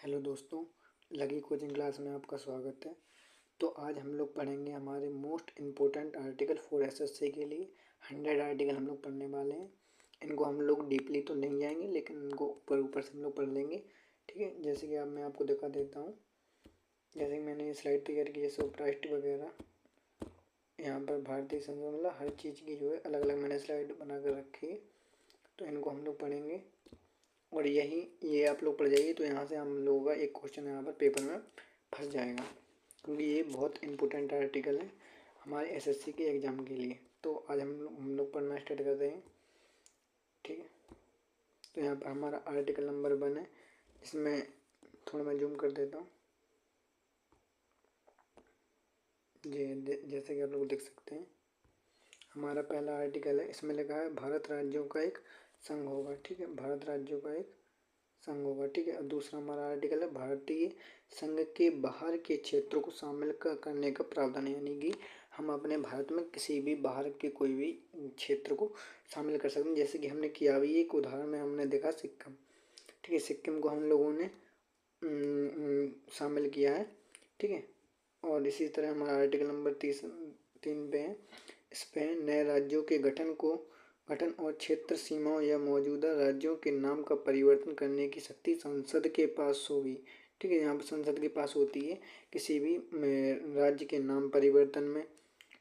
Hello दोस्तों, लगी coaching class में आपका स्वागत है। तो आज हम लोग पढ़ेंगे हमारे most important article for SSC के लिए 100 आर्टिकल हम लोग पढ़ने वाले हैं। इनको हम लोग डीपली तो नहीं जाएंगे, लेकिन इनको ऊपर ऊपर से हम लोग पढ़ लेंगे। ठीक है, जैसे कि अब मैं आपको दिखा देता हूँ। जैसे कि मैंने स्लाइड तैयार की, जैसे उपराष्ट्र वगैरह, यहाँ पर भारतीय संविधान, मतलब हर चीज़ की जो है अलग अलग मैंने स्लाइड बना कर रखी है। तो इनको हम लोग पढ़ेंगे और ये आप लोग पढ़ जाइए। तो यहाँ से हम लोगों का एक क्वेश्चन यहाँ पर पेपर में फंस जाएगा, क्योंकि ये बहुत इंपॉर्टेंट आर्टिकल है हमारे एसएससी के एग्ज़ाम के लिए। तो आज हम लोग पढ़ना स्टार्ट करते हैं। ठीक है, तो यहाँ पर हमारा आर्टिकल नंबर 1 है। इसमें थोड़ा मैं जूम कर देता हूँ। जैसे कि आप लोग देख सकते हैं, हमारा पहला आर्टिकल है। इसमें लिखा है भारत राज्यों का एक संघ होगा। ठीक है, भारत राज्यों का एक संघ होगा। ठीक है, और दूसरा हमारा आर्टिकल है भारतीय संघ के बाहर के क्षेत्रों को शामिल करने का प्रावधान, यानी कि हम अपने भारत में किसी भी बाहर के कोई भी क्षेत्र को शामिल कर सकते हैं। जैसे कि हमने किया भी, एक उदाहरण में हमने देखा सिक्किम। ठीक है, सिक्किम को हम लोगों ने शामिल किया है। ठीक है, और इसी तरह हमारा आर्टिकल नंबर 3 पे है। इस पे नए राज्यों के गठन और क्षेत्र सीमाओं या मौजूदा राज्यों के नाम का परिवर्तन करने की शक्ति संसद के पास होगी। ठीक है, यहाँ पर संसद के पास होती है किसी भी राज्य के नाम परिवर्तन में।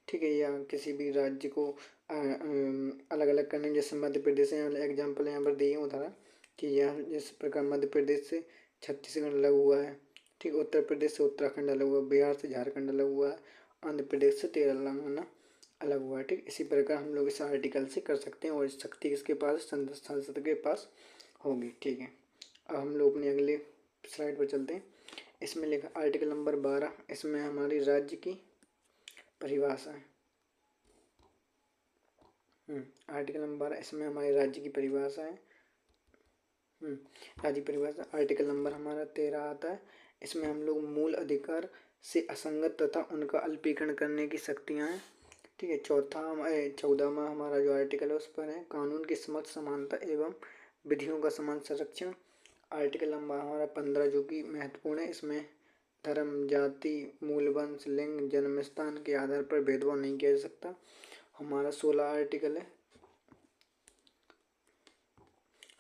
ठीक है, या किसी भी राज्य को अलग अलग करने में। जैसे मध्य प्रदेश है, एग्जाम्पल यहाँ पर दिए उदाहरण कि यह जिस प्रकार मध्य प्रदेश से छत्तीसगढ़ अलग हुआ है। ठीक, उत्तर प्रदेश से उत्तराखंड अलग हुआ, बिहार से झारखंड अलग हुआ है, आंध्र प्रदेश से तेलंगाना अलग हुआ है। ठीक, इसी प्रकार हम लोग इस आर्टिकल से कर सकते हैं, और शक्ति किसके पास, संसद के पास होगी। ठीक है, अब हम लोग अपने अगले स्लाइड पर चलते हैं। इसमें लिखा आर्टिकल नंबर 12। इसमें हमारी राज्य की परिभाषा है। आर्टिकल नंबर 12, इसमें हमारे राज्य की परिभाषा है। राज्य परिभाषा आर्टिकल नंबर हमारा 13 आता है। इसमें हम लोग मूल अधिकार से असंगत तथा उनका अल्पीकरण करने की शक्तियाँ हैं। ठीक है, 14वां हमारा जो आर्टिकल है उस पर है कानून के समक्ष समानता एवं विधियों का समान संरक्षण। आर्टिकल नंबर हमारा 15 जो कि महत्वपूर्ण है। इसमें धर्म, जाति, मूल वंश, लिंग, जन्म स्थान के आधार पर भेदभाव नहीं किया जा सकता। हमारा 16 आर्टिकल है।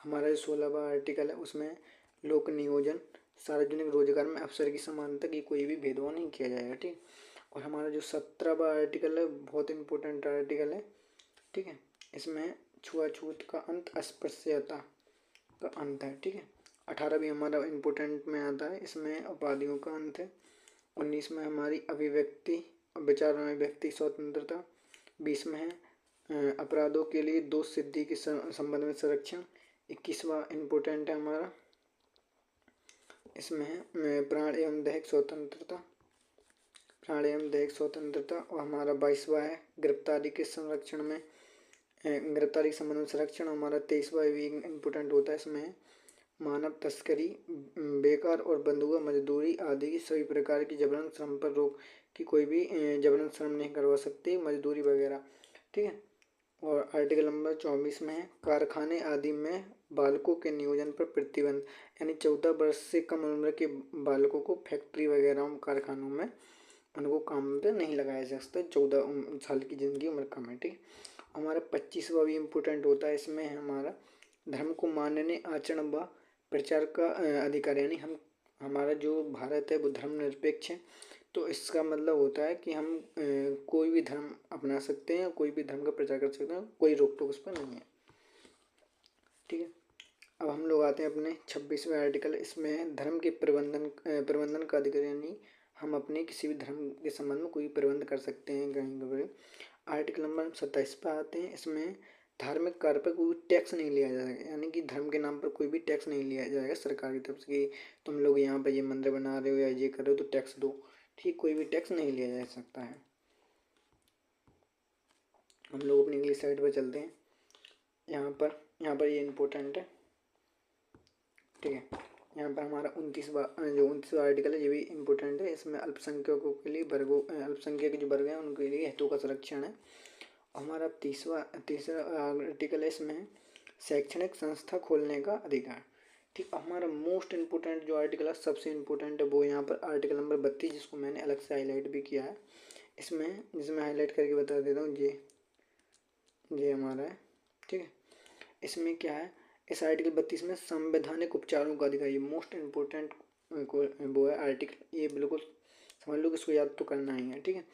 हमारा जो 16वां आर्टिकल है उसमें लोक नियोजन, सार्वजनिक रोजगार में अवसर की समानता की कोई भी भेदभाव नहीं किया जाएगा। ठीक, और हमारा जो 17वां आर्टिकल है बहुत इंपॉर्टेंट आर्टिकल है। ठीक है, इसमें छुआछूत का अंत, अस्पृश्यता का अंत है। ठीक है, 18 भी हमारा इम्पोर्टेंट में आता है। इसमें अपराधियों का अंत है। 19 में हमारी अभिव्यक्ति, विचार अभिव्यक्ति स्वतंत्रता। 20 में है अपराधों के लिए दोष सिद्धि के संबंध में संरक्षण। 21वां इम्पोर्टेंट है हमारा, इसमें है प्राण एवं दैहिक स्वतंत्रता, प्राण एवं दैहिक स्वतंत्रता। और हमारा 22वां है गिरफ्तारी के संरक्षण में, गिरफ्तारी के संबंध में संरक्षण। हमारा 23वां भी इम्पोर्टेंट होता है। इसमें मानव तस्करी, बेकार और बंधुआ मजदूरी आदि की सभी प्रकार की जबरन श्रम पर रोक, कि कोई भी जबरन श्रम नहीं करवा सकते, मजदूरी वगैरह। ठीक है, और आर्टिकल नंबर 24 में है कारखाने आदि में बालकों के नियोजन पर प्रतिबंध, यानी 14 वर्ष से कम उम्र के बालकों को फैक्ट्री वगैरह कारखानों में उनको काम पे नहीं लगाया जा सकता। 14 साल की जिनकी उम्र कम है। ठीक, हमारा 25वां भी इम्पोर्टेंट होता है। इसमें है हमारा धर्म को मानने, आचरण व प्रचार का अधिकार, यानी हमारा जो भारत है वो धर्मनिरपेक्ष है। तो इसका मतलब होता है कि हम कोई भी धर्म अपना सकते हैं, कोई भी धर्म का प्रचार कर सकते हैं, कोई रोक टोक उस पर नहीं है। ठीक है, अब हम लोग आते हैं अपने 26वें आर्टिकल। इसमें धर्म के प्रबंधन का अधिकार, यानी हम अपने किसी भी धर्म के संबंध में कोई प्रबंध कर सकते हैं कहीं पर। आर्टिकल नंबर 27 पर आते हैं। इसमें धार्मिक कार्य पर कोई टैक्स नहीं लिया जाएगा, यानी कि धर्म के नाम पर कोई भी टैक्स नहीं लिया जाएगा सरकार की तरफ से कि तुम लोग यहाँ पर ये मंदिर बना रहे हो या ये कर रहे हो तो टैक्स दो। ठीक, कोई भी टैक्स नहीं लिया जा सकता है। हम लोग अपनी अगली साइड पर चलते हैं। यहाँ पर ये इम्पोर्टेंट है। ठीक है, यहाँ पर हमारा 29वां आर्टिकल है, ये भी इम्पोर्टेंट है। इसमें अल्पसंख्यकों के लिए अल्पसंख्यक जो वर्ग हैं उनके लिए हितों का संरक्षण है। हमारा तीसरा आर्टिकल है। इसमें शैक्षणिक संस्था खोलने का अधिकार। ठीक, हमारा मोस्ट इम्पोर्टेंट जो आर्टिकल है, सबसे इम्पोर्टेंट है, वो यहाँ पर आर्टिकल नंबर 32, जिसको मैंने अलग से हाईलाइट भी किया है इसमें, जिसमें हाईलाइट करके बता देता हूँ। ये हमारा है, ठीक है। इसमें क्या है, इस आर्टिकल 32 में संवैधानिक उपचारों का अधिकार, ये मोस्ट इम्पोर्टेंट वो है आर्टिकल, ये बिल्कुल समझ लो कि इसको याद तो करना ही है, ठीक है।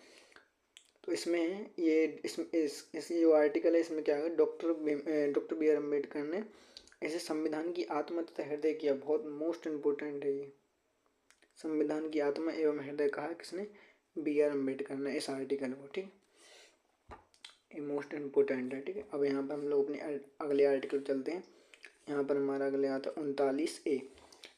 तो इसमें ये इस जो आर्टिकल है, इसमें क्या है, डॉक्टर बी आर अम्बेडकर ने इसे संविधान की आत्मा तथा हृदय किया, बहुत मोस्ट इम्पोर्टेंट है ये। संविधान की आत्मा एवं हृदय कहा किसने, बी आर अम्बेडकर ने, इस आर्टिकल को, ठीक, ये मोस्ट इम्पोर्टेंट है, ठीक है। अब यहाँ पर हम लोग अपने अगले आर्टिकल चलते हैं। यहाँ पर हमारा अगले आता है 39A।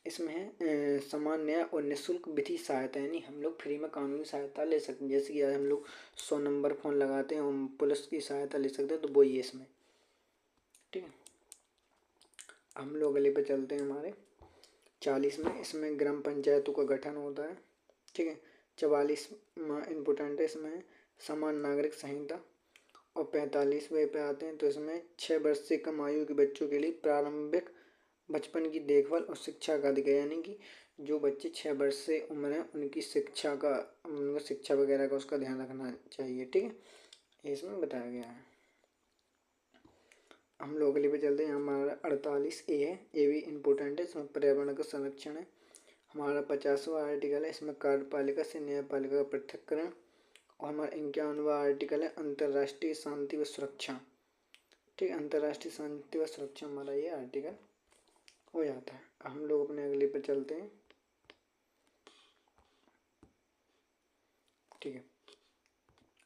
इसमें है समान न्याय और निःशुल्क विधि सहायता, यानी हम लोग फ्री में कानूनी सहायता ले सकते हैं। जैसे कि आज हम लोग 100 नंबर फ़ोन लगाते हैं, हम पुलिस की सहायता ले सकते हैं, तो वही है इसमें, ठीक है। हम लोग अगले पे चलते हैं हमारे 40 में। इसमें ग्राम पंचायतों का गठन होता है, ठीक है। 44 इम्पोर्टेंट है, इसमें समान नागरिक संहिता। और 45वें पे आते हैं, तो इसमें 6 वर्ष से कम आयु के बच्चों के लिए प्रारंभिक बचपन की देखभाल और शिक्षा का अधिकार, यानी कि जो बच्चे 6 वर्ष से उम्र है उनकी शिक्षा वगैरह का उसका ध्यान रखना चाहिए, ठीक है, ये इसमें बताया गया है। हम लोग अगले पे चलते हैं। हमारा 48A है, ये भी इम्पोर्टेंट है, इसमें पर्यावरण का संरक्षण है। हमारा 50वां आर्टिकल है, इसमें कार्यपालिका से न्यायपालिका का पृथक्करण। और हमारा 51वां आर्टिकल है अंतर्राष्ट्रीय शांति व सुरक्षा, ठीक है। अंतर्राष्ट्रीय शांति व सुरक्षा हमारा ये आर्टिकल हो जाता है। हम लोग अपने अगले पर चलते हैं, ठीक है।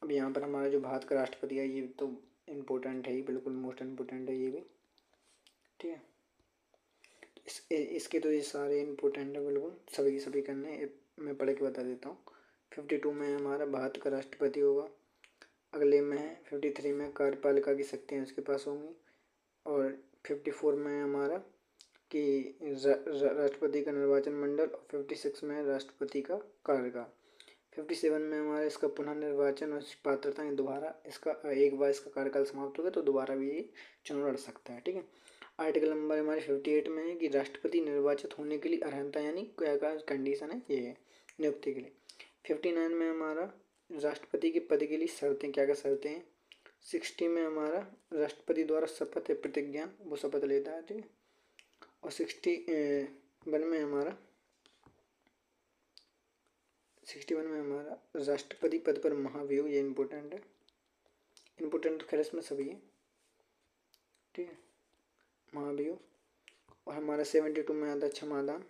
अब यहाँ पर हमारा जो भारत का राष्ट्रपति है, ये तो इम्पोर्टेंट है ही, बिल्कुल मोस्ट इम्पोर्टेंट है ये भी, ठीक है। इसके तो ये सारे इम्पोर्टेंट है, बिल्कुल सभी करने, मैं पढ़ के बता देता हूँ। 52 में हमारा भारत का राष्ट्रपति होगा। अगले में है 53 में कार्यपालिका की शक्तियाँ उसके पास होंगी। और 54 में हमारा कि राष्ट्रपति का निर्वाचन मंडल। और 56 में राष्ट्रपति का कार्यकाल। 57 में हमारा इसका पुनः निर्वाचन और पात्रता, दोबारा इसका एक बार इसका कार्यकाल समाप्त हो गया तो दोबारा भी ये चुनाव लड़ सकता है, ठीक है। आर्टिकल नंबर हमारे 58 में है कि राष्ट्रपति निर्वाचित होने के लिए अर्हता, यानी क्या क्या कंडीशन है, ये है नियुक्ति के लिए। 59 में हमारा राष्ट्रपति के पद के लिए शर्तें, क्या क्या शर्तें हैं। 60 में हमारा राष्ट्रपति द्वारा शपथ या प्रतिज्ञा, वो शपथ लेता है, ठीक है। और 61 में हमारा राष्ट्रपति पद पर महाभियोग, ये इम्पोर्टेंट है। इम्पोर्टेंट खैर इसमें सभी है, ठीक है, महाभियोग। और हमारा 72 में आता है क्षमादान।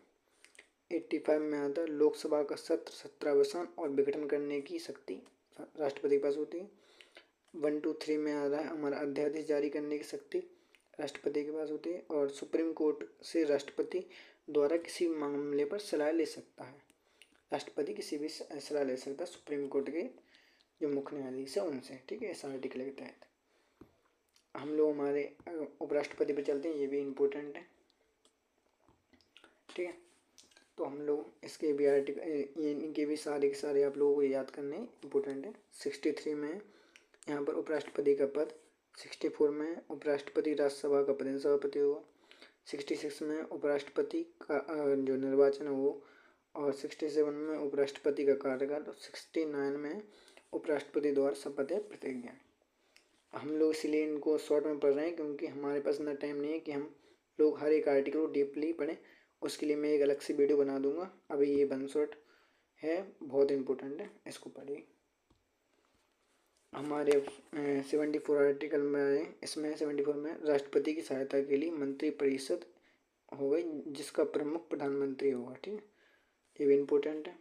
85 में आता है लोकसभा का सत्र, सत्रावसान और विघटन करने की शक्ति राष्ट्रपति के पास होती है। 1, 2, 3 में आ रहा है हमारा अध्यादेश जारी करने की शक्ति राष्ट्रपति के पास होती है। और सुप्रीम कोर्ट से राष्ट्रपति द्वारा किसी मामले पर सलाह ले सकता है। राष्ट्रपति किसी भी सलाह ले सकता है सुप्रीम कोर्ट के जो मुख्य न्यायाधीश है उनसे, ठीक है, इस आर्टिकल के तहत। हम लोग हमारे उपराष्ट्रपति पर चलते हैं, ये भी इम्पोर्टेंट है, ठीक है। तो हम लोग इसके भी आर्टिकल, इनके भी सारे के सारे आप लोगों को याद करने इम्पोर्टेंट है। 63 में यहाँ पर उपराष्ट्रपति का पद। 64 में उपराष्ट्रपति राज्यसभा का प्रधान सभापति होगा। 66 में उपराष्ट्रपति का जो निर्वाचन है वो। और 67 में उपराष्ट्रपति का कार्यकाल। 69 में उपराष्ट्रपति द्वारा शपथ या प्रतिज्ञा। हम लोग इसलिए इनको शॉर्ट में पढ़ रहे हैं क्योंकि हमारे पास इतना टाइम नहीं है कि हम लोग हर एक आर्टिकल को डीपली पढ़ें। उसके लिए मैं एक अलग से वीडियो बना दूंगा। अभी ये 1 शॉट है, बहुत इम्पोर्टेंट है, इसको पढ़िए। हमारे 74 आर्टिकल में आए, इसमें 74 में राष्ट्रपति की सहायता के लिए मंत्री परिषद हो गई जिसका प्रमुख प्रधानमंत्री होगा, ठीक है, ये भी इम्पोर्टेंट है,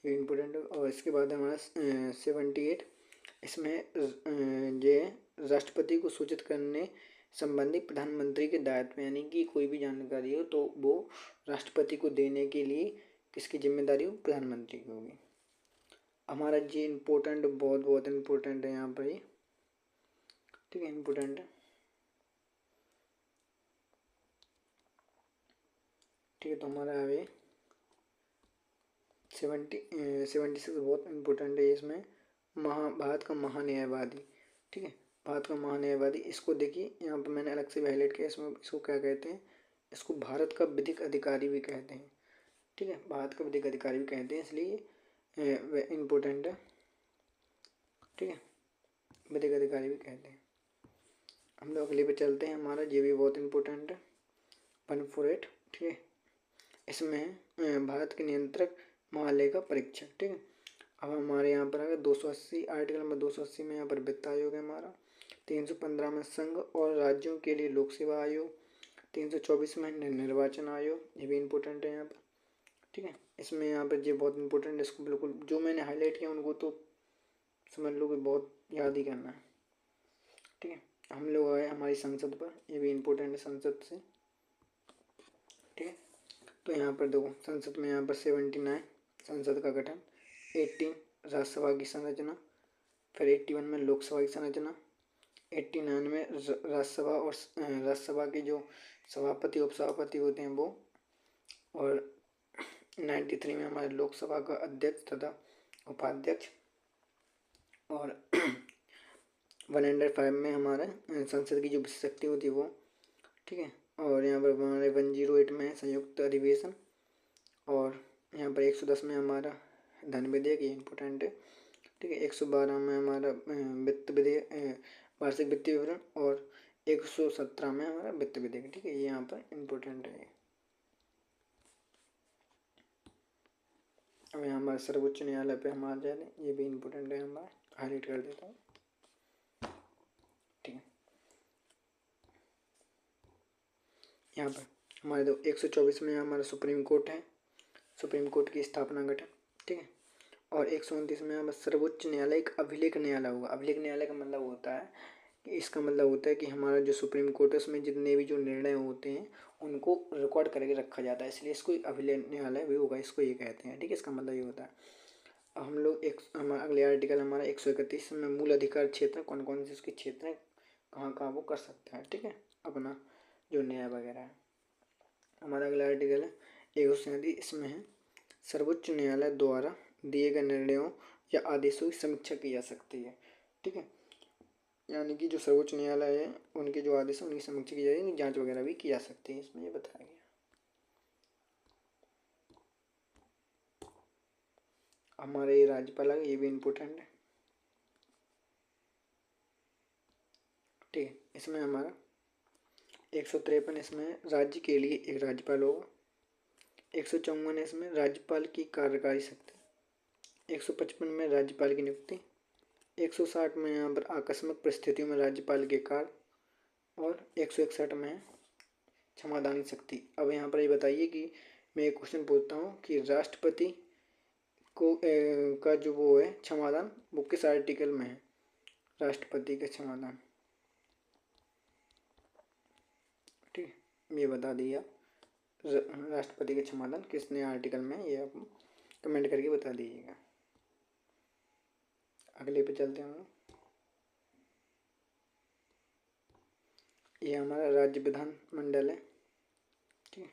ये इम्पोर्टेंट है। और इसके बाद हमारा 78, इसमें ये राष्ट्रपति को सूचित करने संबंधी प्रधानमंत्री के दायित्व, यानी कि कोई भी जानकारी हो तो वो राष्ट्रपति को देने के लिए किसकी जिम्मेदारी हो, प्रधानमंत्री की होगी। हमारा जी इम्पोर्टेंट, बहुत बहुत इम्पोर्टेंट है यहाँ पर ये, ठीक है, इम्पोर्टेंट है, ठीक है। तो हमारा अभी 76 बहुत इम्पोर्टेंट है। इसमें भारत का महान्यायवादी, ठीक है, भारत का महान्यायवादी, इसको देखिए यहाँ पर मैंने अलग से हाईलाइट किया। इसमें इसको क्या कहते हैं, इसको भारत का विधिक अधिकारी भी कहते हैं। ठीक है, भारत का विधिक अधिकारी भी कहते हैं, इसलिए इम्पोर्टेंट है। ठीक है, विधिक अधिकारी भी कहते हैं। हम लोग अगले पे चलते हैं, हमारा ये भी बहुत इम्पोर्टेंट है 148। ठीक है, इसमें भारत के नियंत्रक महालय का परीक्षक। ठीक है, अब हमारे यहाँ पर अगर 280 आर्टिकल नंबर 280 में यहाँ पर वित्त आयोग है हमारा। 315 में संघ और राज्यों के लिए लोक सेवा आयोग। 324 में निर्वाचन आयोग, ये भी इम्पोर्टेंट है यहाँ पर। ठीक है, इसमें यहाँ पर ये बहुत इंपॉर्टेंट है, इसको बिल्कुल जो मैंने हाईलाइट किया उनको तो समझ लो कि बहुत याद ही करना है। ठीक है, हम लोग आए हमारी संसद पर, ये भी इम्पोर्टेंट है संसद से। ठीक है, तो यहाँ पर देखो संसद में यहाँ पर 79 संसद का गठन, 18 राज्यसभा की संरचना, फिर 81 में लोकसभा की संरचना, 89 में राज्यसभा और राज्यसभा के जो सभापति उपसभापति होते हैं वो, और 93 में हमारे लोकसभा का अध्यक्ष तथा उपाध्यक्ष, और 105 में हमारे संसद की जो शक्ति होती है वो। ठीक है, और यहाँ पर हमारे 108 में संयुक्त अधिवेशन, और यहाँ पर 110 में हमारा धन विधेयक, ये इम्पोर्टेंट है। ठीक है, 112 में हमारा वित्त विधेयक वार्षिक वित्तीय विवरण, और 117 में हमारा वित्त विधेयक। ठीक है, ये यहाँ पर इम्पोर्टेंट है। अब यहाँ हमारे सर्वोच्च न्यायालय पे हमारा जाए, ये भी इम्पोर्टेंट है, हमारा हाईलाइट कर देता हूँ। ठीक है, यहाँ पर हमारे 124 में हमारा सुप्रीम कोर्ट है, सुप्रीम कोर्ट की स्थापना गठन। ठीक है, और 129 में हमारा सर्वोच्च न्यायालय एक अभिलेख न्यायालय होगा। अभिलेख न्यायालय का मतलब होता है कि इसका मतलब होता है कि हमारा जो सुप्रीम कोर्ट है उसमें जितने भी जो निर्णय होते हैं उनको रिकॉर्ड करके रखा जाता है, इसलिए इसको अभिलेख न्यायालय भी होगा, इसको ये कहते हैं। ठीक है, इसका मतलब ये होता है। अब हम लोग हमारा अगले आर्टिकल हमारा 131 में मूल अधिकार क्षेत्र, कौन कौन से उसके क्षेत्र हैं, कहाँ कहाँ वो कर सकता है। ठीक है, अपना जो न्याय वगैरह है। हमारा अगला आर्टिकल है 137, इसमें है सर्वोच्च न्यायालय द्वारा दिए गए निर्णयों या आदेशों की समीक्षा की जा सकती है। ठीक है, यानी कि जो सर्वोच्च न्यायालय है उनके जो आदेश हैं उनकी समीक्षा की जाएगी, जांच वगैरह भी की जा सकती है, इसमें ये बताया गया। हमारे ये राज्यपाल है, ये भी इम्पोर्टेंट है। ठीक है, इसमें हमारा 153 इसमें राज्य के लिए एक राज्यपाल होगा। 154 इसमें राज्यपाल की कार्यकारी शक्ति। 155 में राज्यपाल की नियुक्ति। 160 में यहाँ पर आकस्मिक परिस्थितियों में राज्यपाल के कार्य, और 161 में क्षमादानी शक्ति। अब यहाँ पर ये बताइए कि मैं एक क्वेश्चन पूछता हूँ कि राष्ट्रपति को का जो वो है क्षमादान, वो किस आर्टिकल में है? राष्ट्रपति का क्षमादान। ठीक है, ये बता दिए आप, राष्ट्रपति का क्षमादान किसने आर्टिकल में, ये आप कमेंट करके बता दीजिएगा। अगले पे चलते हैं। ये हमारा राज्य विधान मंडल है। ठीक है,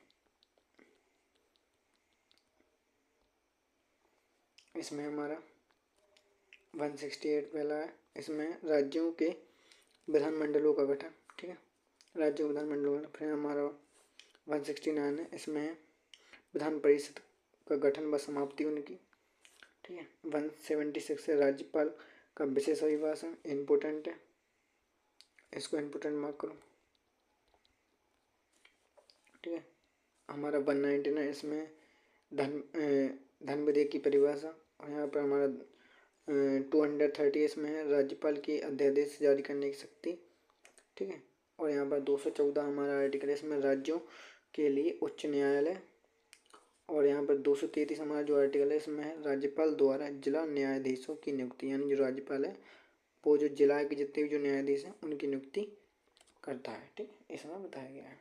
इसमें हमारा 168 पहला है, इसमें राज्यों के विधानमंडलों का गठन। ठीक है, राज्यों विधानमंडलों का। फिर हमारा 169 है, इसमें विधान परिषद का गठन व समाप्ति उनकी। ठीक है, 176 है राज्यपाल का विशेष अभिभाषण, इम्पोर्टेंट है, इसको इम्पोर्टेंट मार्क करो। ठीक है, हमारा 119 है, इसमें धन विधेयक की परिभाषा, और यहाँ पर हमारा 230 इसमें है राज्यपाल की अध्यादेश जारी करने की शक्ति। ठीक है, और यहाँ पर 214 हमारा आर्टिकल है, इसमें राज्यों के लिए उच्च न्यायालय, और यहाँ पर 233 हमारा जो आर्टिकल है इसमें है राज्यपाल द्वारा जिला न्यायाधीशों की नियुक्ति, यानी जो राज्यपाल है वो जो जिला के जितने भी जो न्यायाधीश हैं उनकी नियुक्ति करता है। ठीक है, इसमें बताया गया है।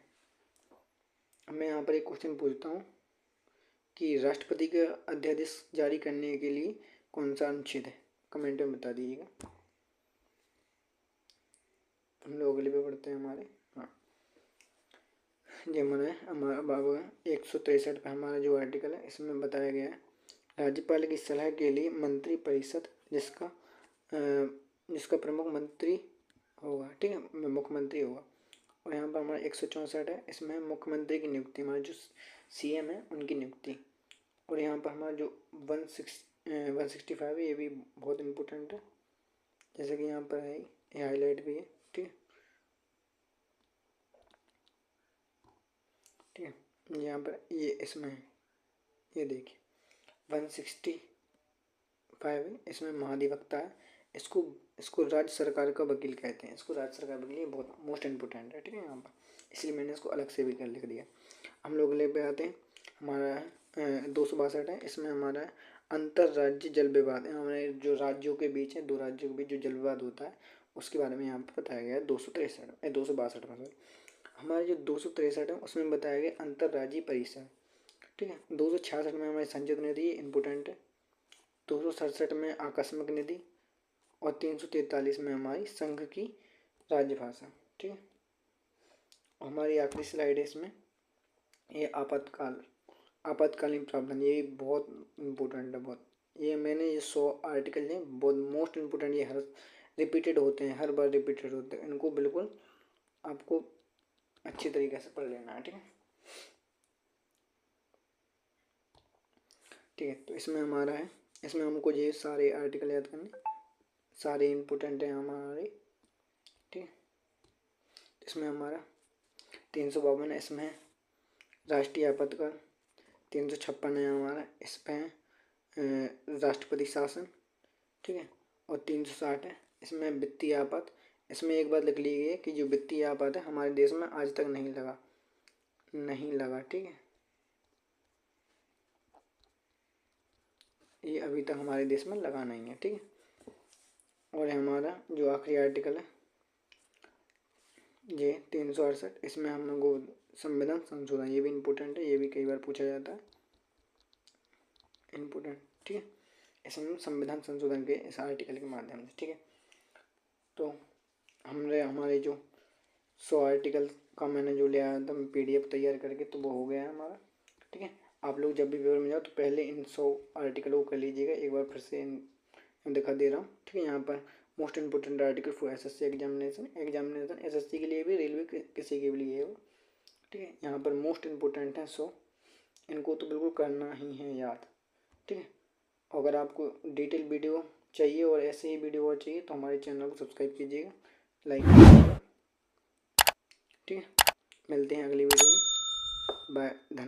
अब मैं यहाँ पर एक क्वेश्चन पूछता हूँ कि राष्ट्रपति का अध्यादेश जारी करने के लिए कौन सा अनुच्छेद है, कमेंट में बता दीजिएगा। हम लोग अगले पे पढ़ते हैं हमारे। हाँ, ये हमारा बाबा 163 पे हमारा जो आर्टिकल है इसमें बताया गया है राज्यपाल की सलाह के लिए मंत्री परिषद जिसका प्रमुख मंत्री होगा। ठीक है, मुख्यमंत्री होगा, और यहाँ पर हमारा 164 है, इसमें मुख्यमंत्री की नियुक्ति, हमारे जो CM है उनकी नियुक्ति। और यहाँ पर हमारा जो 165 है, ये भी बहुत इम्पोर्टेंट है, जैसे कि यहाँ पर है, ये हाईलाइट भी है। ठीक है, ठीक है, यहाँ पर ये इसमें है, ये देखिए 165 है, इसमें महाधिवक्ता है। इसको इसको राज्य सरकार का वकील कहते हैं, इसको राज्य सरकार वकील, ये बहुत मोस्ट इम्पोर्टेंट है। ठीक है, यहाँ पर इसलिए मैंने इसको अलग से भी कर लिख दिया। हम लोग ले पे आते हैं, हमारा 262 है, इसमें हमारा अंतर राज्य जल विवाद, हमारे जो राज्यों के बीच है, दो राज्यों के बीच जो जल विवाद होता है उसके बारे में यहाँ पर बताया गया है। 262 में हमारे जो 263 है उसमें बताया गया अंतर्राज्यीय परिषद। ठीक है, 266 में हमारी संचित निधि इम्पोर्टेंट है, 267 में आकस्मिक निधि, और 343 में हमारी संघ की राजभाषा। ठीक है, हमारी आखिरी स्लाइड है इसमें, ये आपातकालीन प्रावधान, ये बहुत इम्पोर्टेंट है बहुत। ये मैंने ये 100 आर्टिकल हैं, बहुत मोस्ट इम्पोर्टेंट, ये हर रिपीटेड होते हैं, हर बार रिपीटेड होते हैं, इनको बिल्कुल आपको अच्छी तरीके से पढ़ लेना है। ठीक है, ठीक है, तो इसमें हमारा है, इसमें हमको ये सारे आर्टिकल याद करने, सारे इम्पोर्टेंट हैं हमारे। ठीक है, इसमें हमारा 352 है, इसमें राष्ट्रीय आपातकाल, 356 है हमारा, इसमें राष्ट्रपति शासन। ठीक है, और 360 है, इसमें वित्तीय आपात। इसमें एक बात लिख ली गई है कि जो वित्तीय आपात है हमारे देश में आज तक नहीं लगा। ठीक है, ये अभी तक हमारे देश में लगा नहीं है। ठीक है, और हमारा जो आखिरी आर्टिकल है ये 368, इसमें हम लोग को संविधान संशोधन, ये भी इम्पोर्टेंट है, ये भी कई बार पूछा जाता है, इम्पोर्टेंट। ठीक है, इसमें संविधान संशोधन के इस आर्टिकल के माध्यम से। ठीक है, तो हमने हमारे जो 100 आर्टिकल का मैंने जो लिया था PDF तैयार करके, तो वो हो गया है हमारा। ठीक है, आप लोग जब भी पेपर में जाओ तो पहले इन 100 आर्टिकल को कर लीजिएगा, एक बार फिर से दिखा दे रहा हूँ। ठीक है, यहाँ पर most important article for SSC examination SSC के लिए भी, रेलवे किसी के भी लिए हो। ठीक है, यहाँ पर मोस्ट इम्पोर्टेंट है 100, इनको तो बिल्कुल करना ही है याद। ठीक है, अगर आपको डिटेल वीडियो चाहिए और ऐसे ही वीडियो और चाहिए तो हमारे चैनल को सब्सक्राइब कीजिएगा, लाइक कीजिएगा। ठीक है, मिलते हैं अगली वीडियो में, बाय, धन्यवाद।